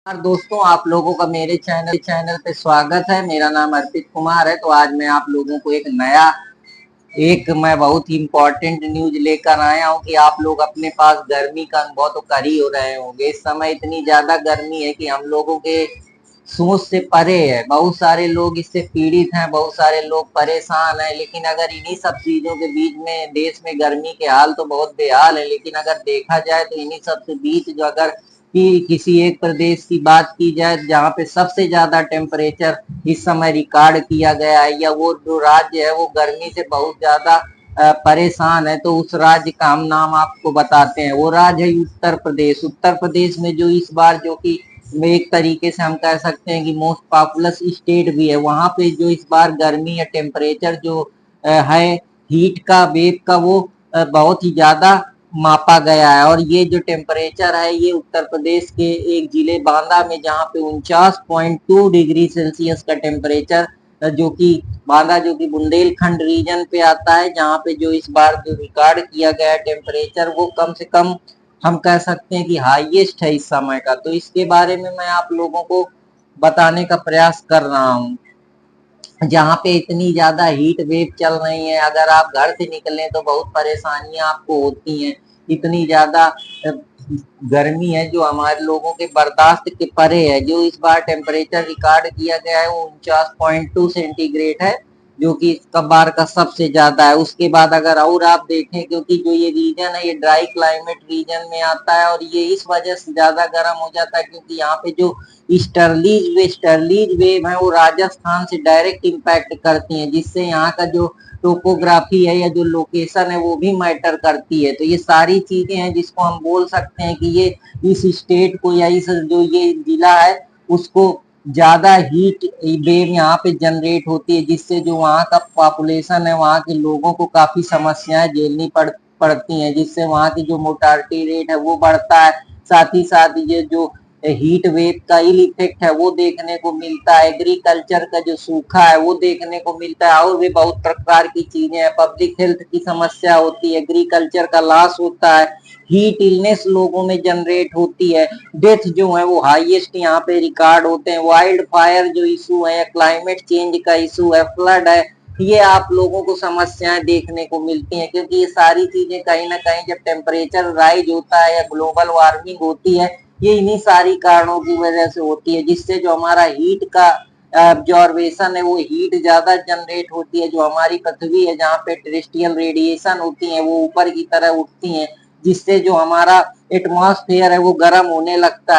यार दोस्तों, आप लोगों का मेरे चैनल पे स्वागत है। मेरा नाम अर्पित कुमार है। तो आज मैं आप लोगों को मैं बहुत ही इम्पोर्टेंट न्यूज लेकर आया हूँ कि आप लोग अपने पास गर्मी का अनुभव तो कर ही हो रहे होंगे। इस समय इतनी ज्यादा गर्मी है कि हम लोगों के सोच से परे है। बहुत सारे लोग इससे पीड़ित हैं, बहुत सारे लोग परेशान हैं। लेकिन अगर इन्हीं सब चीजों के बीच में देश में गर्मी के हाल तो बहुत बेहाल है, लेकिन अगर देखा जाए तो इन्हीं सब के बीच जो अगर कि किसी एक प्रदेश की बात की जाए जहाँ पे सबसे ज्यादा टेम्परेचर इस समय रिकॉर्ड किया गया है, या वो जो राज्य है वो गर्मी से बहुत ज्यादा परेशान है, तो उस राज्य का हम नाम आपको बताते हैं। वो राज्य है उत्तर प्रदेश। उत्तर प्रदेश में जो इस बार जो कि एक तरीके से हम कह सकते हैं कि मोस्ट पॉपुलस स्टेट भी है, वहां पे जो इस बार गर्मी या टेम्परेचर जो है, हीट का वेव का, वो बहुत ही ज्यादा मापा गया है। और ये जो टेम्परेचर है ये उत्तर प्रदेश के एक जिले बांदा में, जहाँ पे 49.2 डिग्री सेल्सियस का टेम्परेचर, जो कि बांदा जो कि बुंदेलखंड रीजन पे आता है, जहाँ पे जो इस बार जो रिकॉर्ड किया गया टेम्परेचर वो कम से कम हम कह सकते हैं कि हाईएस्ट है इस समय का। तो इसके बारे में मैं आप लोगों को बताने का प्रयास कर रहा हूँ। जहाँ पे इतनी ज्यादा हीट वेव चल रही है, अगर आप घर से निकलें तो बहुत परेशानियां आपको होती हैं। इतनी ज्यादा गर्मी है जो हमारे लोगों के बर्दाश्त के परे है। जो इस बार टेम्परेचर रिकॉर्ड किया गया है वो 49.2 सेंटीग्रेड है, जो कि इस बार का सबसे ज्यादा है। उसके बाद अगर और आप देखें, क्योंकि जो ये रीजन है ये ड्राई क्लाइमेट रीजन में आता है, और ये इस वजह से ज्यादा गर्म हो जाता है क्योंकि यहाँ पे जो स्टर्लीज वेव है वो राजस्थान से डायरेक्ट इम्पैक्ट करती हैं, जिससे यहाँ का जो टोपोग्राफी है या जो लोकेशन है वो भी मैटर करती है। तो ये सारी चीजें हैं जिसको हम बोल सकते हैं कि ये इस स्टेट को या इस जो ये जिला है उसको ज्यादा हीट वेव यहाँ पे जनरेट होती है, जिससे जो वहाँ का पॉपुलेशन है, वहाँ के लोगों को काफी समस्याएं झेलनी पड़ती हैं, जिससे वहाँ की जो मोर्टालिटी रेट है वो बढ़ता है। साथ ही साथ ये जो हीट वेव का इल इफेक्ट है वो देखने को मिलता है। एग्रीकल्चर का जो सूखा है वो देखने को मिलता है, और भी बहुत प्रकार की चीजें हैं। पब्लिक हेल्थ की समस्या होती है, एग्रीकल्चर का लॉस होता है, हीट इलनेस लोगों में जनरेट होती है, डेथ जो है वो हाईएस्ट यहाँ पे रिकॉर्ड होते हैं। वाइल्ड फायर जो इशू है, क्लाइमेट चेंज का इशू है, फ्लड है, ये आप लोगों को समस्याएं देखने को मिलती हैं। क्योंकि ये सारी चीजें कहीं ना कहीं जब टेम्परेचर राइज होता है या ग्लोबल वार्मिंग होती है, ये इन्हीं सारी कारणों की वजह से होती है, जिससे जो हमारा हीट का ऑब्जॉर्वेशन है वो हीट ज्यादा जनरेट होती है। जो हमारी पृथ्वी है जहाँ पे टेरेस्ट्रियल रेडिएशन होती है वो ऊपर की तरह उठती हैं, जिससे जो हमारा एटमॉस्फेयर है वो गर्म होने लगता है।